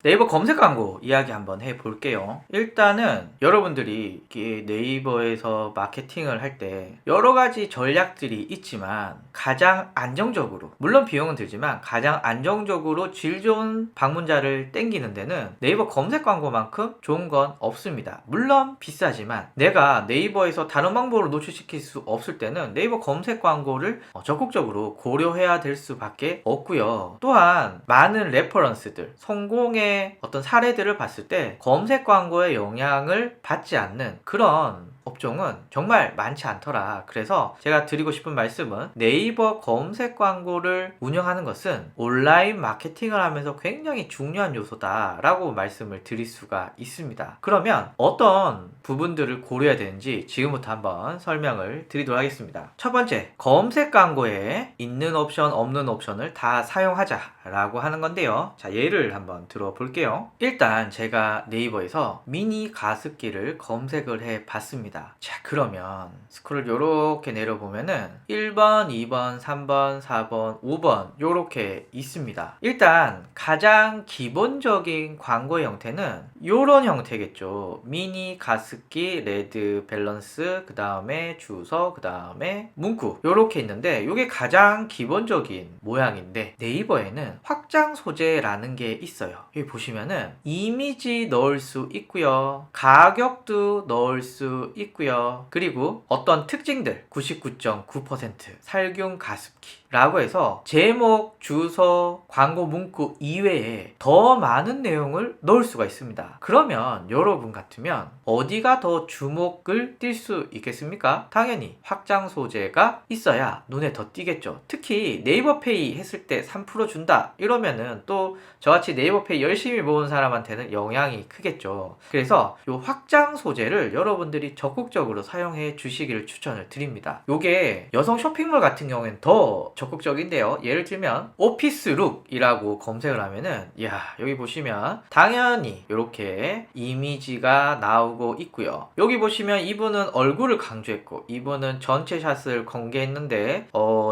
네이버 검색 광고 이야기 한번 해볼게요. 일단은 여러분들이 이게 네이버에서 마케팅을 할 때 여러 가지 전략들이 있지만 가장 안정적으로, 물론 비용은 들지만 가장 안정적으로 질 좋은 방문자를 땡기는 데는 네이버 검색 광고만큼 좋은 건 없습니다. 물론 비싸지만 내가 네이버에서 다른 방법으로 노출시킬 수 없을 때는 네이버 검색 광고를 적극적으로 고려해야 될 수밖에 없고요. 또한 많은 레퍼런스들, 성공의 어떤 사례들을 봤을 때 검색 광고의 영향을 받지 않는 그런 업종은 정말 많지 않더라. 그래서 제가 드리고 싶은 말씀은 네이버 검색 광고를 운영하는 것은 온라인 마케팅을 하면서 굉장히 중요한 요소다라고 말씀을 드릴 수가 있습니다. 그러면 어떤 부분들을 고려해야 되는지 지금부터 한번 설명을 드리도록 하겠습니다. 첫 번째, 검색 광고에 있는 옵션, 없는 옵션을 다 사용하자라고 하는 건데요. 자, 예를 한번 들어볼게요. 일단 제가 네이버에서 미니 가습기를 검색을 해 봤습니다. 자, 그러면 스크롤 요렇게 내려보면은 1번, 2번, 3번, 4번, 5번 요렇게 있습니다. 일단 가장 기본적인 광고의 형태는 요런 형태겠죠. 미니 가습기 레드 밸런스, 그 다음에 주소, 그 다음에 문구 요렇게 있는데 요게 가장 기본적인 모양인데 네이버에는 확장 소재라는 게 있어요. 여기 보시면은 이미지 넣을 수 있고요, 가격도 넣을 수 있고요, 그리고 어떤 특징들 99.9% 살균 가습기 라고 해서 제목, 주소, 광고 문구 이외에 더 많은 내용을 넣을 수가 있습니다. 그러면 여러분 같으면 어디가 더 주목을 띌 수 있겠습니까? 당연히 확장 소재가 있어야 눈에 더 띄겠죠. 특히 네이버페이 했을 때 3% 준다 이러면은 또 저같이 네이버페이 열심히 모은 사람한테는 영향이 크겠죠. 그래서 이 확장 소재를 여러분들이 적극적으로 사용해 주시기를 추천을 드립니다. 요게 여성 쇼핑몰 같은 경우엔 더 적극적인데요. 예를 들면 오피스룩이라고 검색을 하면은 여기 보시면 당연히 이렇게 이미지가 나오고 있고요. 여기 보시면 이분은 얼굴을 강조했고 이분은 전체 샷을 공개했는데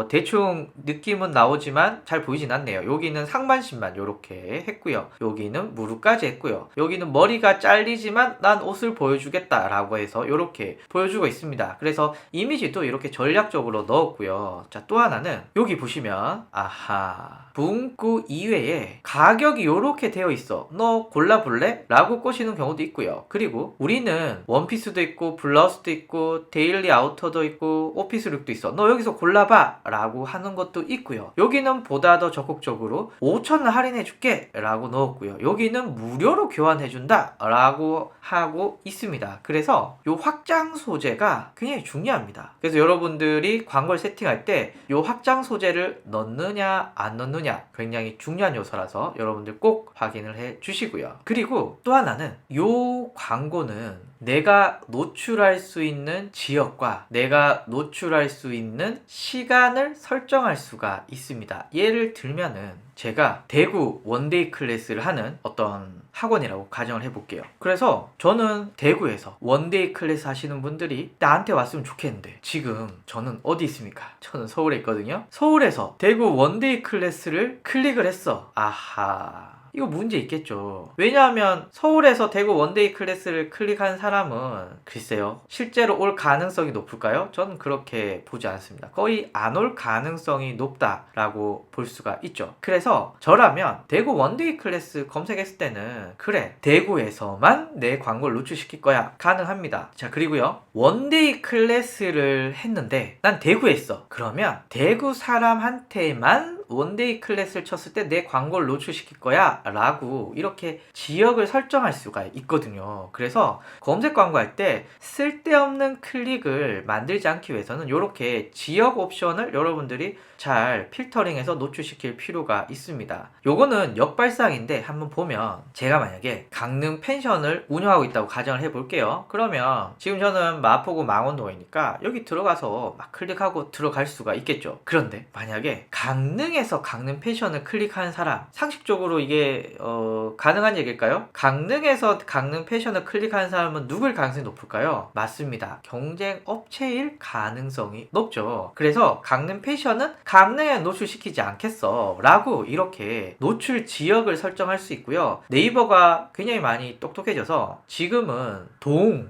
대충 느낌은 나오지만 잘 보이진 않네요. 여기는 상반신만 이렇게 했고요. 여기는 무릎까지 했고요. 여기는 머리가 잘리지만 난 옷을 보여주겠다 라고 해서 이렇게 보여주고 있습니다. 그래서 이미지도 이렇게 전략적으로 넣었고요. 자, 또 하나는 여기 보시면 문구 이외에 가격이 이렇게 되어 있어. 너 골라볼래? 라고 꼬시는 경우도 있고요. 그리고 우리는 원피스도 있고 블라우스도 있고 데일리 아우터도 있고 오피스룩도 있어. 너 여기서 골라봐! 라고 하는 것도 있고요. 여기는 보다 더 적극적으로 5,000원 할인해줄게! 라고 넣었고요. 여기는 무료로 교환해준다! 라고 하고 있습니다. 그래서 이 확장 소재가 굉장히 중요합니다. 그래서 여러분들이 광고를 세팅할 때 이 확장 소재를 넣느냐 안 넣느냐 굉장히 중요한 요소라서 여러분들 꼭 확인을 해 주시고요. 그리고 또 하나는 이 광고는 내가 노출할 수 있는 지역과 내가 노출할 수 있는 시간을 설정할 수가 있습니다. 예를 들면은 제가 대구 원데이 클래스를 하는 어떤 학원이라고 가정을 해볼게요. 그래서 저는 대구에서 원데이 클래스 하시는 분들이 나한테 왔으면 좋겠는데 지금 저는 어디 있습니까? 저는 서울에 있거든요. 서울에서 대구 원데이 클래스를 클릭을 했어. 이거 문제 있겠죠. 왜냐하면 서울에서 대구 원데이 클래스를 클릭한 사람은 글쎄요, 실제로 올 가능성이 높을까요? 저는 그렇게 보지 않습니다. 거의 안 올 가능성이 높다라고 볼 수가 있죠. 그래서 저라면 대구 원데이 클래스 검색했을 때는 그래, 대구에서만 내 광고를 노출시킬 거야. 가능합니다. 자, 그리고요, 원데이 클래스를 했는데 난 대구에 있어. 그러면 대구 사람한테만 원데이 클래스를 쳤을 때 내 광고를 노출시킬 거야 라고 이렇게 지역을 설정할 수가 있거든요. 그래서 검색 광고할 때 쓸데없는 클릭을 만들지 않기 위해서는 이렇게 지역 옵션을 여러분들이 잘 필터링해서 노출시킬 필요가 있습니다. 요거는 역발상인데 한번 보면 제가 만약에 강릉 펜션을 운영하고 있다고 가정을 해볼게요. 그러면 지금 저는 마포구 망원동이니까 여기 들어가서 막 클릭하고 들어갈 수가 있겠죠. 그런데 만약에 강릉에 강릉에서 강릉 패션을 클릭한 사람, 상식적으로 이게 가능한 얘기일까요? 강릉에서 강릉 패션을 클릭한 사람은 누굴 가능성이 높을까요? 맞습니다. 경쟁 업체일 가능성이 높죠. 그래서 강릉 패션은 강릉에 노출시키지 않겠어 라고 이렇게 노출 지역을 설정할 수 있고요. 네이버가 굉장히 많이 똑똑해져서 지금은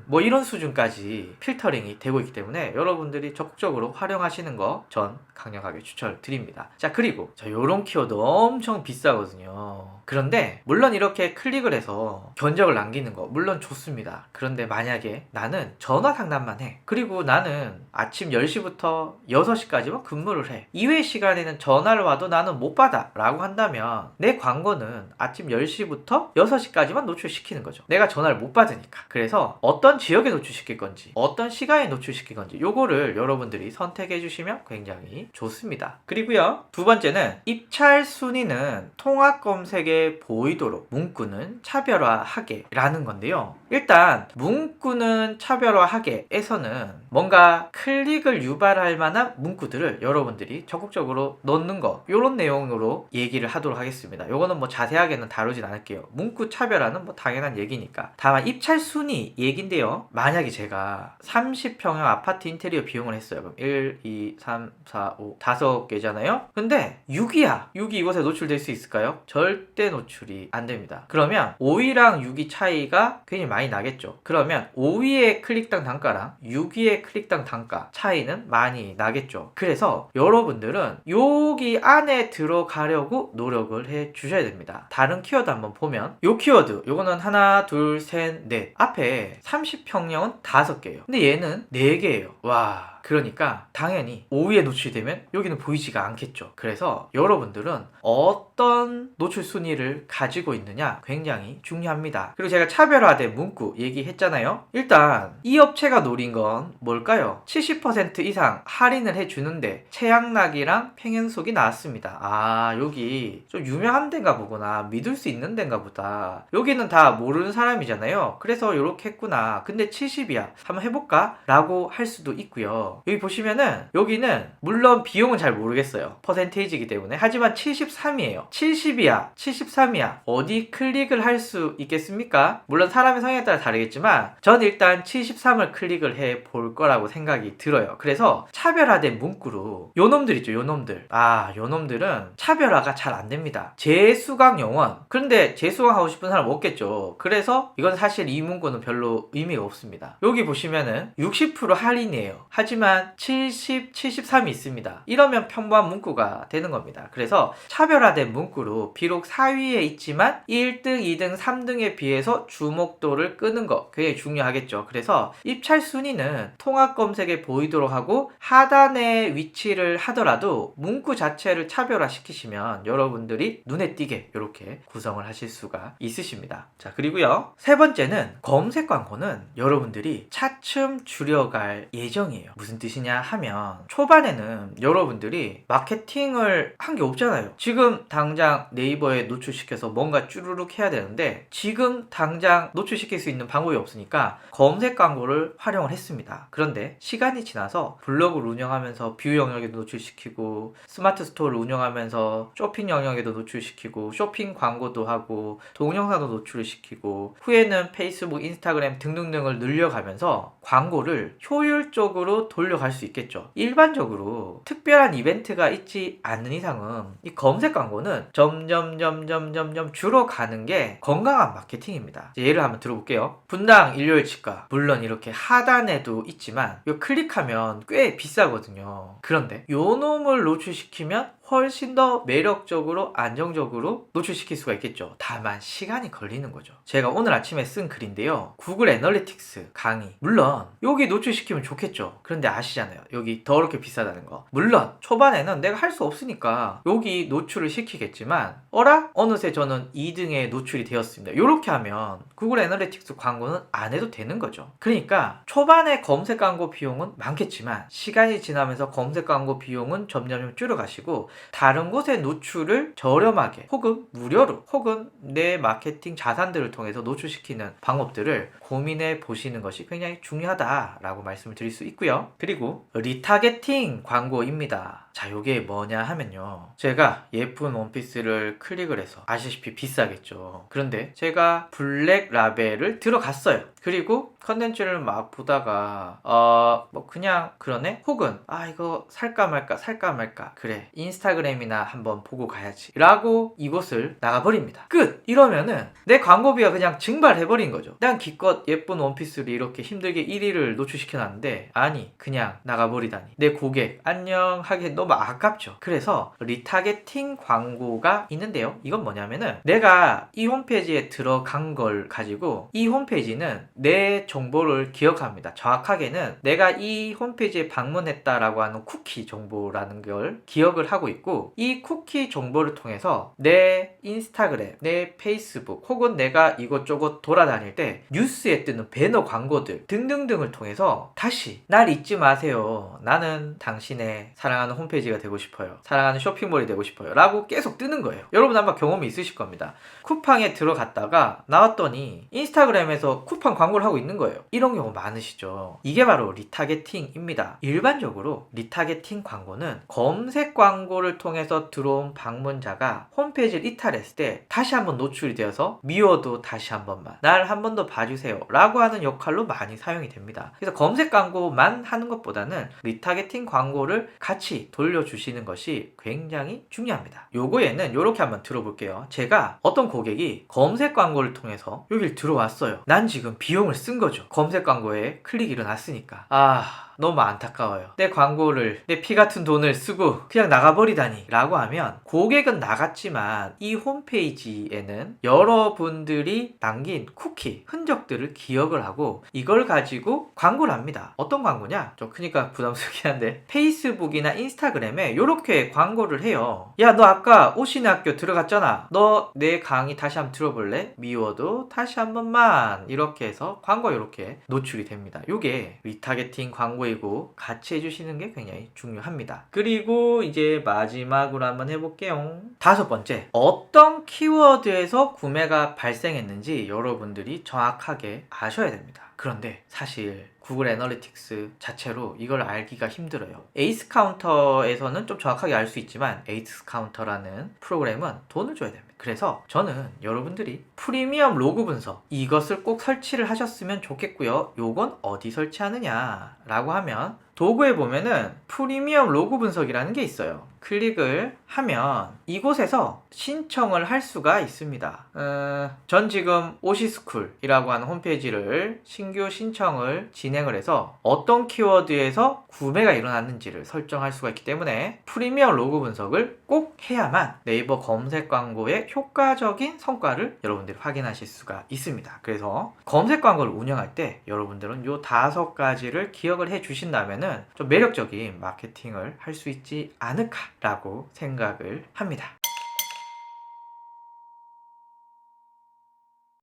뭐 이런 수준까지 필터링이 되고 있기 때문에 여러분들이 적극적으로 활용하시는 거 전 강력하게 추천을 드립니다. 자, 그리고 요런 키워드 엄청 비싸거든요. 그런데 물론 이렇게 클릭을 해서 견적을 남기는 거 물론 좋습니다. 그런데 만약에 나는 전화 상담만 해. 그리고 나는 아침 10시부터 6시까지만 근무를 해. 이외 시간에는 전화를 와도 나는 못 받아 라고 한다면 내 광고는 아침 10시부터 6시까지만 노출시키는 거죠. 내가 전화를 못 받으니까. 그래서 어떤 지역에 노출시킬 건지 어떤 시간에 노출시킬 건지 요거를 여러분들이 선택해 주시면 굉장히 좋습니다. 그리고요, 두 번째는 입찰 순위는 통합 검색에 보이도록 문구는 차별화하게 라는 건데요. 일단 문구는 차별화하게에서는 뭔가 클릭을 유발할 만한 문구들을 여러분들이 적극적으로 넣는 거, 요런 내용으로 얘기를 하도록 하겠습니다. 요거는 뭐 자세하게는 다루진 않을게요. 문구 차별화는 뭐 당연한 얘기니까. 다만 입찰 순위 얘긴데요. 만약에 제가 30평형 아파트 인테리어 비용을 했어요. 그럼 1, 2, 3, 4, 5 5개잖아요. 근데 6이야. 6이 이곳에 노출될 수 있을까요? 절대 노출이 안 됩니다. 그러면 5위랑 6위 차이가 굉장히 많이 나겠죠. 그러면 5위의 클릭당 단가랑 6위의 클릭당 단가 차이는 많이 나겠죠. 그래서 여러분들은 여기 안에 들어가려고 노력을 해 주셔야 됩니다. 다른 키워드 한번 보면 요 키워드, 요거는 하나, 둘, 셋, 넷 앞에 30평형은 5개예요. 근데 얘는 4개예요. 와, 그러니까 당연히 5위에 노출되면 여기는 보이지가 않겠죠. 그래서 여러분들은 어떤 노출 순위를 가지고 있느냐 굉장히 중요합니다. 그리고 제가 차별화된 문구 얘기했잖아요. 일단 이 업체가 노린 건 뭘까요? 70% 이상 할인을 해주는데 최양락이랑 팽현속이 나왔습니다. 아, 여기 좀 유명한 데인가 보구나, 믿을 수 있는 데인가 보다. 여기는 다 모르는 사람이잖아요. 그래서 이렇게 했구나. 근데 70이야 한번 해볼까? 라고 할 수도 있고요. 여기 보시면은 여기는 물론 비용은 잘 모르겠어요. 퍼센테이지이기 때문에. 하지만 73이에요. 70이야 73이야 어디 클릭을 할 수 있겠습니까? 물론 사람의 성향에 따라 다르겠지만 전 일단 73을 클릭을 해 볼 거라고 생각이 들어요. 그래서 차별화된 문구로 요놈들 있죠, 요놈들. 아, 요놈들은 차별화가 잘 안 됩니다. 재수강 영원. 그런데 재수강 하고 싶은 사람 없겠죠. 그래서 이건 사실 이 문구는 별로 의미가 없습니다. 여기 보시면은 60% 할인이에요. 하지만 70, 73이 있습니다. 이러면 평범한 문구가 되는 겁니다. 그래서 차별화된 문구로 비록 4위에 있지만 1등, 2등, 3등에 비해서 주목도를 끄는 거 굉장히 중요하겠죠. 그래서 입찰 순위는 통합 검색에 보이도록 하고 하단에 위치를 하더라도 문구 자체를 차별화시키시면 여러분들이 눈에 띄게 이렇게 구성을 하실 수가 있으십니다. 자, 그리고요, 세 번째는 검색 광고는 여러분들이 차츰 줄여갈 예정이에요. 무슨 뜻이냐 하면 초반에는 여러분들이 마케팅을 한 게 없잖아요. 지금 당장 네이버에 노출시켜서 뭔가 쭈루룩 해야 되는데 지금 당장 노출시킬 수 있는 방법이 없으니까 검색 광고를 활용을 했습니다. 그런데 시간이 지나서 블로그를 운영하면서 뷰 영역에도 노출시키고 스마트 스토어를 운영하면서 쇼핑 영역에도 노출시키고 쇼핑 광고도 하고 동영상도 노출시키고 후에는 페이스북, 인스타그램 등등등을 늘려가면서 광고를 효율적으로 돌려갈 수 있겠죠. 일반적으로 특별한 이벤트가 있지 않는 이상은 이 검색 광고는 점점 줄어가는 게 건강한 마케팅입니다. 예를 한번 들어볼게요. 분당 일요일 치과, 물론 이렇게 하단에도 있지만 이거 클릭하면 꽤 비싸거든요. 그런데 요 놈을 노출시키면 훨씬 더 매력적으로 안정적으로 노출시킬 수가 있겠죠. 다만 시간이 걸리는 거죠. 제가 오늘 아침에 쓴 글인데요, 구글 애널리틱스 강의, 물론 여기 노출시키면 좋겠죠. 그런데 아시잖아요, 여기 더럽게 비싸다는 거. 물론 초반에는 내가 할 수 없으니까 여기 노출을 시키겠지만 어라? 어느새 저는 2등에 노출이 되었습니다. 이렇게 하면 구글 애널리틱스 광고는 안 해도 되는 거죠. 그러니까 초반에 검색 광고 비용은 많겠지만 시간이 지나면서 검색 광고 비용은 점점 줄여가시고 다른 곳의 노출을 저렴하게 혹은 무료로 혹은 내 마케팅 자산들을 통해서 노출시키는 방법들을 고민해 보시는 것이 굉장히 중요하다라고 말씀을 드릴 수 있고요. 그리고 리타겟팅 광고입니다. 자, 요게 뭐냐 하면요, 제가 예쁜 원피스를 클릭을 해서 아시다시피 비싸겠죠. 그런데 제가 블랙 라벨을 들어갔어요. 그리고 컨텐츠를 막 보다가 뭐 그냥 그러네? 혹은 이거 살까 말까 그래 인스타그램이나 한번 보고 가야지 라고 이곳을 나가버립니다. 끝! 이러면은 내 광고비가 그냥 증발해버린 거죠. 난 기껏 예쁜 원피스를 이렇게 힘들게 1위를 노출시켜놨는데 아니 그냥 나가버리다니 내 고객 안녕 하기엔 너무 아깝죠. 그래서 리타겟팅 광고가 있는데요, 이건 뭐냐면은 내가 이 홈페이지에 들어간 걸 가지고 이 홈페이지는 내 정보를 기억합니다. 정확하게는 내가 이 홈페이지에 방문했다라고 하는 쿠키 정보라는 걸 기억을 하고 있고, 이 쿠키 정보를 통해서 내 인스타그램, 내 페이스북 혹은 내가 이것저것 돌아다닐 때 뉴스에 뜨는 배너 광고들 등등등을 통해서 다시 날 잊지 마세요, 나는 당신의 사랑하는 홈페이지가 되고 싶어요, 사랑하는 쇼핑몰이 되고 싶어요 라고 계속 뜨는 거예요. 여러분 아마 경험이 있으실 겁니다. 쿠팡에 들어갔다가 나왔더니 인스타그램에서 쿠팡 광고를 하고 있는 거예요. 이런 경우 많으시죠. 이게 바로 리타겟팅입니다. 일반적으로 리타겟팅 광고는 검색 광고를 통해서 들어온 방문자가 홈페이지를 이탈했을 때 다시 한번 노출이 되어서 미워도 다시 한 번만 날 한 번 더 봐주세요 라고 하는 역할로 많이 사용이 됩니다. 그래서 검색 광고만 하는 것보다는 리타겟팅 광고를 같이 돌려주시는 것이 굉장히 중요합니다. 요거에는 요렇게 한번 들어볼게요. 제가 어떤 고객이 검색 광고를 통해서 여길 들어왔어요. 난 지금 비용을 쓴 거죠. 검색 광고에 클릭이 일어났으니까. 너무 안타까워요. 내 광고를, 내 피 같은 돈을 쓰고 그냥 나가버리다니 라고 하면 고객은 나갔지만 이 홈페이지에는 여러분들이 남긴 쿠키, 흔적들을 기억을 하고 이걸 가지고 광고를 합니다. 어떤 광고냐? 좀 크니까 부담스럽긴 한데 페이스북이나 인스타그램에 이렇게 광고를 해요. 야, 너 아까 오신의 학교 들어갔잖아. 너 내 강의 다시 한번 들어볼래? 미워도 다시 한 번만. 이렇게 해서 광고 이렇게 노출이 됩니다. 이게 리타겟팅 광고이고 같이 해주시는 게 굉장히 중요합니다. 그리고 이제 마지막으로 한번 해볼게요. 5번째, 어떤 키워드에서 구매가 발생했는지 여러분들이 정확하게 아셔야 됩니다. 그런데 사실 구글 애널리틱스 자체로 이걸 알기가 힘들어요. 에이스 카운터에서는 좀 정확하게 알 수 있지만 에이스 카운터라는 프로그램은 돈을 줘야 됩니다. 그래서 저는 여러분들이 프리미엄 로그 분석 이것을 꼭 설치를 하셨으면 좋겠고요. 요건 어디 설치하느냐 라고 하면 도구에 보면은 프리미엄 로그 분석이라는 게 있어요. 클릭을 하면 이곳에서 신청을 할 수가 있습니다. 전 지금 오시스쿨이라고 하는 홈페이지를 신규 신청을 진행을 해서 어떤 키워드에서 구매가 일어났는지를 설정할 수가 있기 때문에 프리미엄 로그 분석을 꼭 해야만 네이버 검색 광고의 효과적인 성과를 여러분들이 확인하실 수가 있습니다. 그래서 검색 광고를 운영할 때 여러분들은 요 5가지를 기억을 해 주신다면은 좀 매력적인 마케팅을 할 수 있지 않을까라고 생각을 합니다.